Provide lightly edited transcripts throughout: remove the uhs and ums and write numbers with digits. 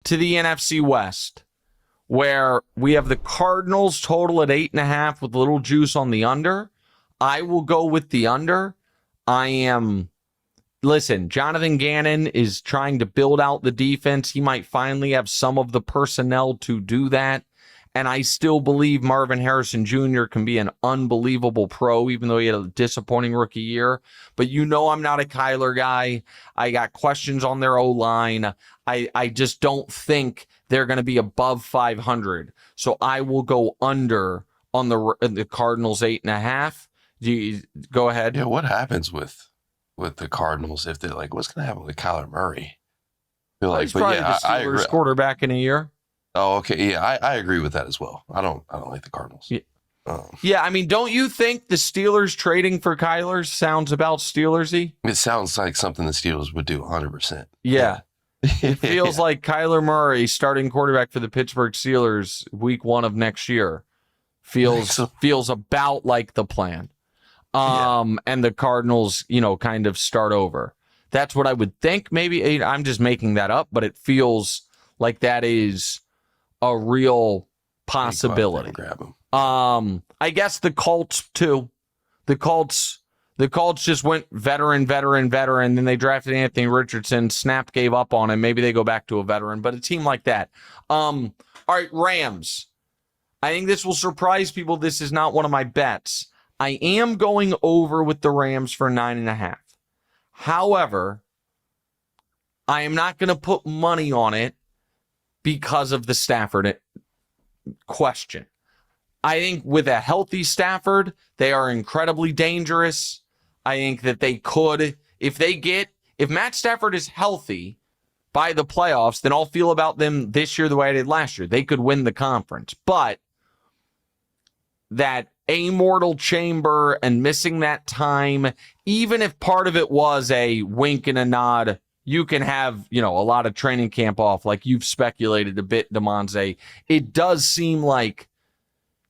to the NFC West, where we have the Cardinals total at 8.5 with a little juice on the under. I will go with the under. Listen, Jonathan Gannon is trying to build out the defense. He might finally have some of the personnel to do that. And I still believe Marvin Harrison Jr. can be an unbelievable pro, even though he had a disappointing rookie year. But I'm not a Kyler guy. I got questions on their O-line. I just don't think they're going to be above 500. So I will go under on the Cardinals 8.5. Go ahead. Yeah, what happens with the Cardinals if they're like, what's going to happen with Kyler Murray? He's probably the Steelers quarterback in a year. Oh, okay. Yeah, I agree with that as well. I don't like the Cardinals. Yeah. I mean, don't you think the Steelers trading for Kyler sounds about Steelersy? It sounds like something the Steelers would do 100%. Yeah. It feels like Kyler Murray, starting quarterback for the Pittsburgh Steelers, week 1 of next year, feels about like the plan. And the Cardinals, kind of start over. That's what I would think. Maybe I'm just making that up, but it feels like that is a real possibility. Grab him. I guess the Colts too. The Colts just went veteran. Then they drafted Anthony Richardson. Snap gave up on him. Maybe they go back to a veteran, but a team like that. All right, Rams. I think this will surprise people. This is not one of my bets. I am going over with the Rams for 9.5. However, I am not going to put money on it because of the Stafford question. I think with a healthy Stafford, they are incredibly dangerous. I think that they could, if Matt Stafford is healthy by the playoffs, then I'll feel about them this year the way I did last year. They could win the conference. But that amortal chamber and missing that time, even if part of it was a wink and a nod, you can have, a lot of training camp off, like you've speculated a bit, DeMonze. It does seem like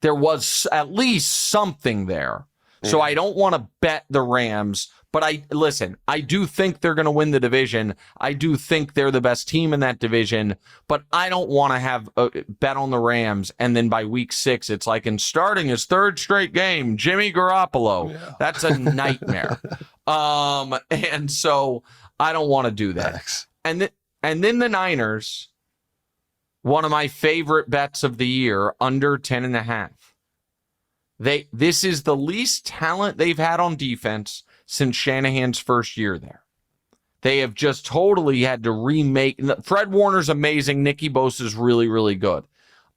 there was at least something there. Yeah. So I don't want to bet the Rams, but I do think they're going to win the division. I do think they're the best team in that division, but I don't want to have a bet on the Rams. And then by week 6, it's like in starting his 3rd straight game, Jimmy Garoppolo. Yeah. That's a nightmare. And so I don't want to do that. Thanks. And then the Niners, one of my favorite bets of the year, under 10.5. This is the least talent they've had on defense since Shanahan's first year there. They have just totally had to remake. Fred Warner's amazing. Nicky Bosa's really, really good.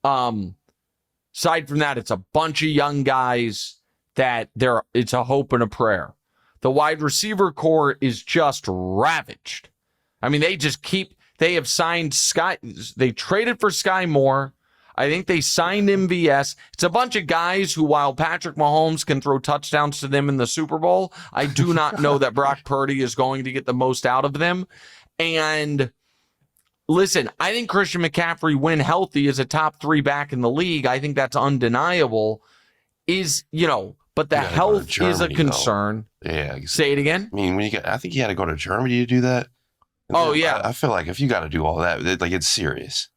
Aside from that, it's a bunch of young guys that it's a hope and a prayer. The wide receiver core is just ravaged. I mean, they have signed they traded for Sky Moore. I think they signed MVS. It's a bunch of guys who, while Patrick Mahomes can throw touchdowns to them in the Super Bowl, I do not know that Brock Purdy is going to get the most out of them. And listen, I think Christian McCaffrey, when healthy, is a top 3 back in the league. I think that's undeniable. But the health is a concern. Though. Yeah. Say it again. I mean, I think you had to go to Germany to do that. Oh, yeah. I feel like if you got to do all that, it's serious.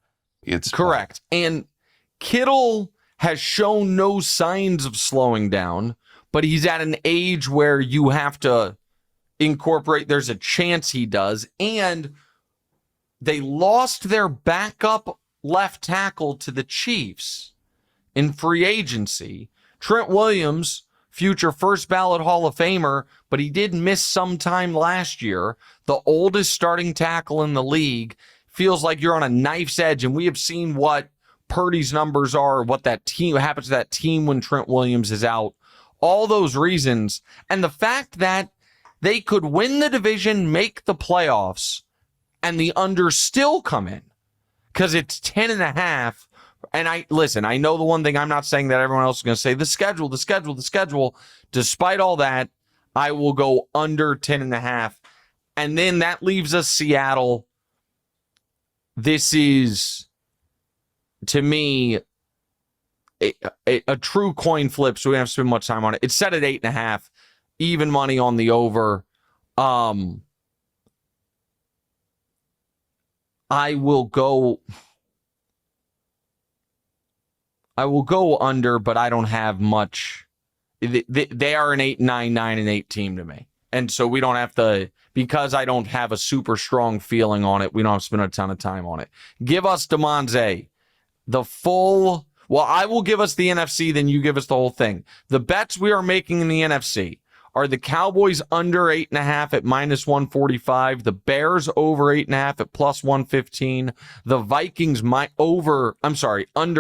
It's correct. And Kittle has shown no signs of slowing down, but he's at an age where you have to incorporate. There's a chance he does. And they lost their backup left tackle to the Chiefs in free agency. Trent Williams, future first ballot Hall of Famer, but he did miss some time last year. The oldest starting tackle in the league. Feels like you're on a knife's edge, and we have seen what Purdy's numbers are, what happens to that team when Trent Williams is out. All those reasons, and the fact that they could win the division, make the playoffs, and the under still come in because it's 10.5. And I know the one thing I'm not saying that everyone else is going to say, the schedule. Despite all that, I will go under 10.5. And then that leaves us Seattle. This is, to me, a true coin flip, so we don't have to spend much time on it. It's set at 8.5, even money on the over. I will go under, but I don't have much. They are an 8, 9, 9, and 8 team to me. And so we don't have to, because I don't have a super strong feeling on it, we don't have to spend a ton of time on it. Give us, DeMonze, the full, well, I will give us the NFC, then you give us the whole thing. The bets we are making in the NFC are the Cowboys under 8.5 at -145, the Bears over 8.5 at +115, the Vikings under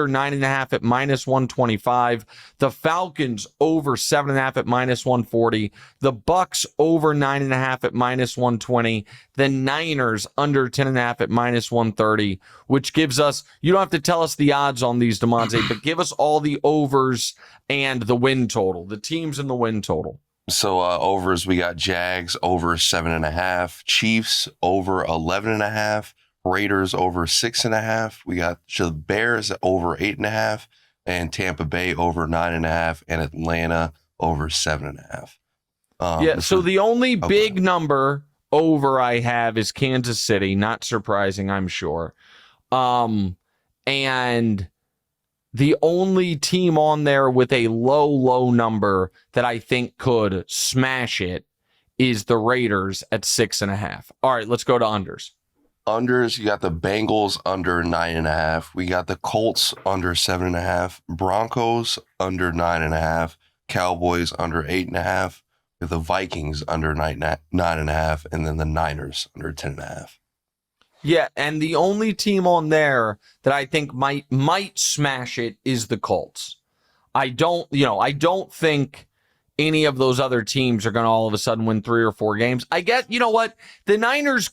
9.5 at -125, the Falcons over 7.5 at -140, the Bucks over 9.5 at -120, the Niners under 10.5 at -130, which gives us, you don't have to tell us the odds on these, DeMonte, but give us all the overs and the win total, the teams and the win total. So overs, we got Jags over 7.5, Chiefs over 11.5, Raiders over 6.5. We got the Bears over 8.5, and Tampa Bay over 9.5, and Atlanta over 7.5. So the only big number over I have is Kansas City. Not surprising, I'm sure. And the only team on there with a low number that I think could smash it is the Raiders at 6.5. All right, let's go to unders. Unders, you got the Bengals under 9.5. We got the Colts under 7.5. Broncos under 9.5. Cowboys under 8.5. With the Vikings under 9.5. And then the Niners under 10.5. Yeah, and the only team on there that I think might smash it is the Colts. I don't think any of those other teams are going to all of a sudden win 3 or 4 games. I guess, you know what? The Niners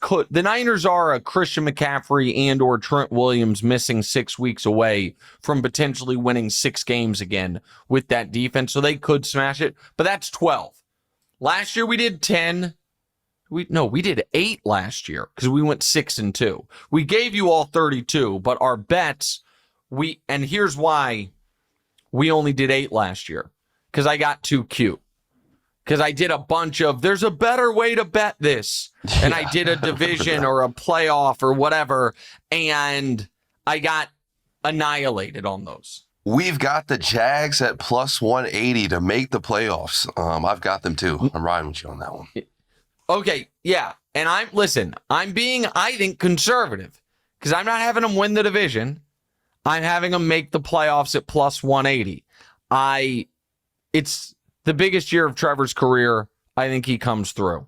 are a Christian McCaffrey and or Trent Williams missing 6 weeks away from potentially winning 6 games again with that defense, so they could smash it, but that's 12. Last year we did 10. We did 8 last year because we went 6-2. We gave you all 32, but our bets, and here's why we only did 8 last year. Because I got too cute. Because I did a bunch of, there's a better way to bet this. And I did a division or a playoff or whatever, and I got annihilated on those. We've got the Jags at +180 to make the playoffs. I've got them too. I'm riding with you on that one. Okay, yeah. And I'm being, I think, conservative. Because I'm not having them win the division. I'm having them make the playoffs at +180. It's the biggest year of Trevor's career. I think he comes through.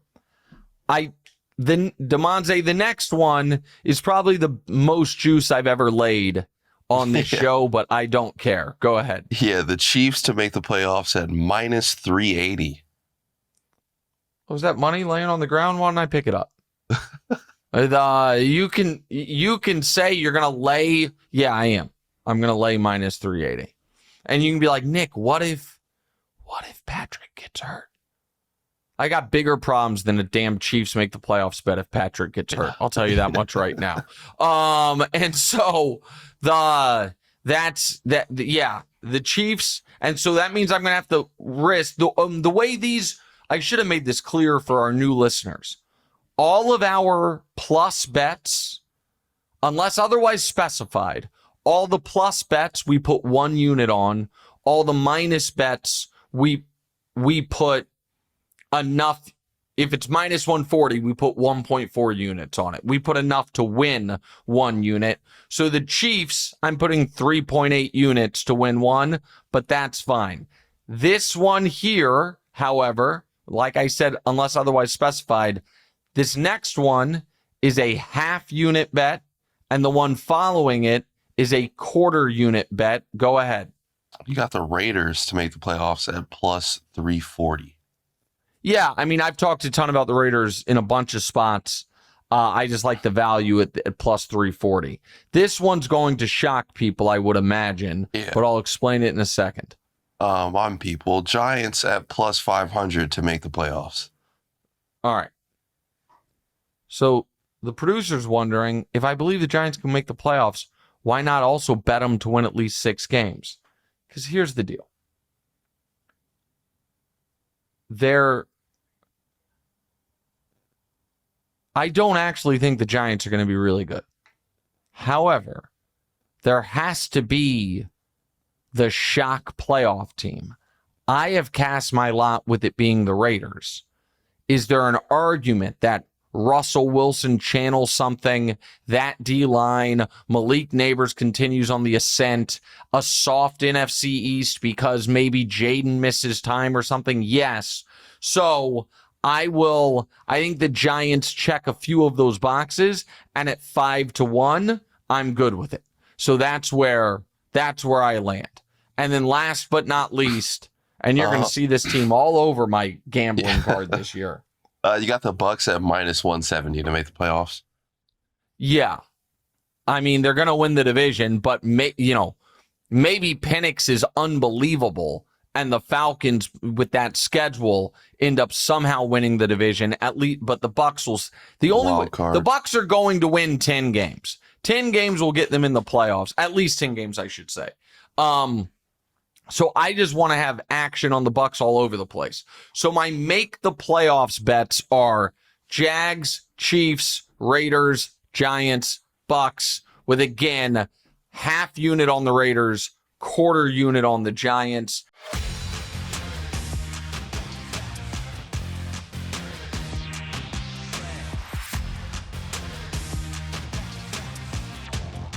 DeMonze, the next one is probably the most juice I've ever laid on this show, but I don't care. Go ahead. Yeah, the Chiefs to make the playoffs at -380. Was that money laying on the ground? Why didn't I pick it up? You can say you're gonna lay. Yeah, I am. I'm gonna lay -380, and you can be like, Nick, what if Patrick gets hurt? I got bigger problems than a damn Chiefs make the playoffs bet if Patrick gets hurt. I'll tell you that much right now. And so the Chiefs, and so that means I'm gonna have to risk the way these. I should have made this clear for our new listeners. All of our plus bets, unless otherwise specified, all the plus bets we put 1 unit on. All the minus bets we put enough. If it's -140, we put 1.4 units on it. We put enough to win 1 unit. So the Chiefs, I'm putting 3.8 units to win 1, but that's fine. This one here, however, like I said, unless otherwise specified, this next one is a half unit bet, and the one following it is a quarter unit bet. Go ahead. You got the Raiders to make the playoffs at +340. Yeah, I mean, I've talked a ton about the Raiders in a bunch of spots. I just like the value at +340. This one's going to shock people, I would imagine, but I'll explain it in a second. On people. Giants at +500 to make the playoffs. All right. So the producer's wondering, if I believe the Giants can make the playoffs, why not also bet them to win at least 6 games? Because here's the deal. I don't actually think the Giants are going to be really good. However, there has to be the shock playoff team. I have cast my lot with it being the Raiders. Is there an argument that Russell Wilson channels something, that D-line, Malik Neighbors continues on the ascent, a soft NFC East because maybe Jaden misses time or something? Yes. So I think the Giants check a few of those boxes, and at 5-1, I'm good with it. So that's where I land. And then last but not least, and you're going to see this team all over my gambling card this year. You got the Bucks at -170 to make the playoffs. Yeah. I mean, they're going to win the division, but maybe Penix is unbelievable, and the Falcons with that schedule end up somehow winning the division at least. But the Bucks the Bucks are going to win 10 games. 10 games will get them in the playoffs. At least 10 games, I should say. So I just want to have action on the Bucks all over the place. So my make the playoffs bets are Jags, Chiefs, Raiders, Giants, Bucks, with again half unit on the Raiders, quarter unit on the Giants.